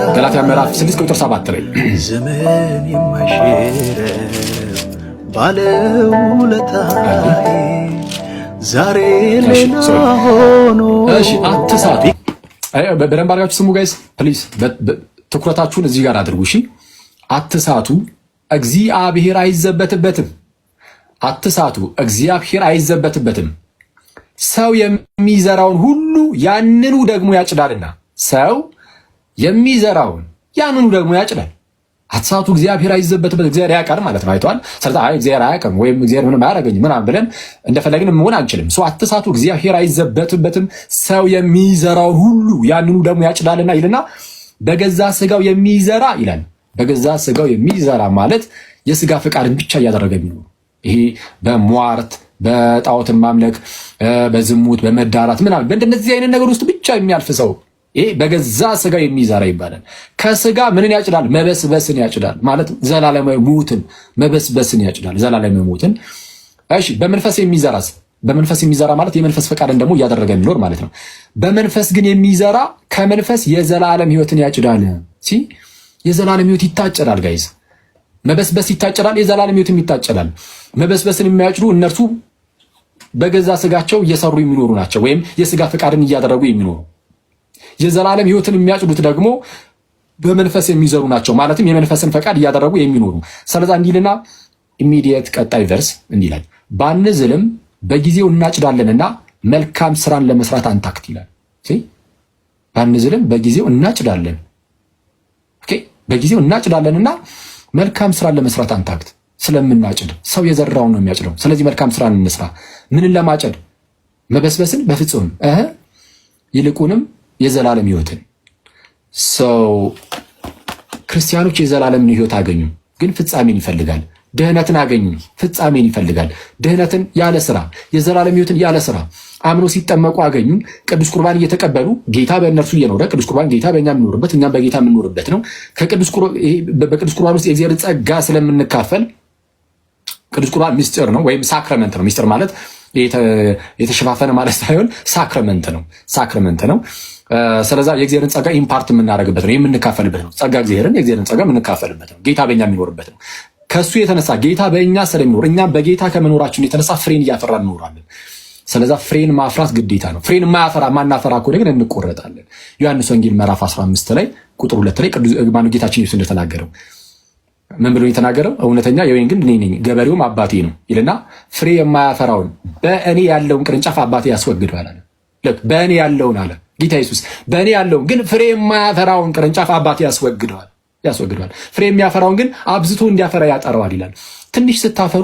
ገላትያ ምዕራፍ 6 ቁጥር 7 ላይ ዘመን የማይሽረው ባለውለታዬ ዛሬ ሌላ ሆኖ። እሺ አትሳቱ። በደንብ አድርጋችሁ ስሙ ጋይስ ፕሊዝ፣ ትኩረታችሁን እዚህ ጋር አድርጉ። እሺ አትሳቱ፣ እግዚአብሔር አይዘበትበትም። አትሳቱ፣ እግዚአብሔር አይዘበትበትም። ሰው የሚዘራውን ሁሉ ያንኑ ደግሞ ያጭዳልና። ሰው የሚዘራውን ያንኑ ደግሞ ያጭዳል። አትሳቱ፣ እግዚአብሔር አይዘበትበትም። እግዚአብሔር ያውቃል ማለት ነው። አይተዋል። ስለዚህ እግዚአብሔር አያውቅም ወይም እግዚአብሔር ምንም አያደርገኝም ምናምን ብለን እንደፈለግን መሆን አንችልም። ሰው አትሳቱ፣ እግዚአብሔር አይዘበትበትም። ሰው የሚዘራውን ሁሉ ያንኑ ደግሞ ያጭዳልና ይልና በገዛ ስጋው የሚዘራ ይላል። በገዛ ስጋው የሚዘራ ማለት የስጋ ፈቃድን ብቻ እያደረገ የሚኖር ይሄ በሟርት በጣዖትን ማምለክ በዝሙት በመዳራት ምናምን በእንደዚህ አይነት ነገር ውስጥ ብቻ የሚያልፍ ሰው ይሄ በገዛ ስጋው የሚዘራ ይባላል። ከስጋ ምንን ያጭዳል? መበስበስን ያጭዳል ማለት ዘላለማዊ ሞትን፣ መበስበስን ያጭዳል፣ ዘላለማዊ ሞትን። እሺ በመንፈስ የሚዘራስ? በመንፈስ የሚዘራ ማለት የመንፈስ ፈቃድን ደግሞ እያደረገ የሚኖር ማለት ነው። በመንፈስ ግን የሚዘራ ከመንፈስ የዘላለም ሕይወትን ያጭዳል። የዘላለም ሕይወት ይታጨዳል ጋይዝ። መበስበስ ይታጨዳል፣ የዘላለም ሕይወትም ይታጨዳል። መበስበስን የሚያጭዱ እነርሱ በገዛ ስጋቸው እየሰሩ የሚኖሩ ናቸው፣ ወይም የስጋ ፈቃድን እያደረጉ የሚኖሩ። የዘላለም ሕይወትን የሚያጭዱት ደግሞ በመንፈስ የሚዘሩ ናቸው፣ ማለትም የመንፈስን ፈቃድ እያደረጉ የሚኖሩ። ስለዛ እንዲልና ኢሚዲየት ቀጣይ ቨርስ እንዲላል ባንዝልም በጊዜው እናጭዳለንና መልካም ስራን ለመስራት አንታክት ይላል። ባንዝልም በጊዜው እናጭዳለን፣ በጊዜው እናጭዳለንና መልካም ስራን ለመስራት አንታክት። ስለምናጭድ ሰው የዘራውን ነው የሚያጭደው። ስለዚህ መልካም ስራን እንስራ። ምንን ለማጨድ? መበስበስን በፍጹም ይልቁንም የዘላለም ሕይወትን። ሰው ክርስቲያኖች የዘላለምን ሕይወት አገኙ፣ ግን ፍጻሜን ይፈልጋል። ድህነትን አገኙ፣ ፍጻሜን ይፈልጋል። ድህነትን ያለ ስራ፣ የዘላለም ሕይወትን ያለ ስራ አምኖ ሲጠመቁ አገኙ። ቅዱስ ቁርባን እየተቀበሉ ጌታ በእነርሱ እየኖረ፣ ቅዱስ ቁርባን ጌታ በእኛ የምንኖርበት እኛም በጌታ የምንኖርበት ነው። በቅዱስ ቁርባን ውስጥ የእግዚአብሔር ጸጋ ስለምንካፈል ቅዱስ ቁርባን ምስጢር ነው ወይም ሳክረመንት ነው። ምስጢር ማለት የተሸፋፈነ ማለት ሳይሆን ሳክረመንት ነው። ሳክረመንት ነው። ስለዛ የእግዚአብሔርን ጸጋ ኢምፓርት የምናደርግበት ነው፣ የምንካፈልበት ነው። ጸጋ እግዚአብሔርን የእግዚአብሔርን ጸጋ የምንካፈልበት ነው። ጌታ በእኛ የሚኖርበት ነው። ከሱ የተነሳ ጌታ በእኛ ስለሚኖር እኛም በጌታ ከመኖራችን የተነሳ ፍሬን እያፈራ እንኖራለን። ስለዛ ፍሬን ማፍራት ግዴታ ነው። ፍሬን ማናፈራ ከሆነ ግን እንቆረጣለን። ዮሐንስ ወንጌል ምዕራፍ 15 ላይ ቁጥር 2 ላይ ጌታችን ኢየሱስ እንደተናገረው ምን ብሎ የተናገረው? እውነተኛ የወይን ግንድ እኔ ነኝ፣ ገበሬውም አባቴ ነው ይልና ፍሬ የማያፈራውን በእኔ ያለውን ቅርንጫፍ አባቴ ያስወግደዋል አለ። በእኔ ያለውን አለ ጌታ ኢየሱስ፣ በእኔ ያለውን ግን ፍሬ የማያፈራውን ቅርንጫፍ አባቴ ያስወግደዋል። ፍሬ የሚያፈራውን ግን አብዝቶ እንዲያፈራ ያጠረዋል ይላል። ትንሽ ስታፈሩ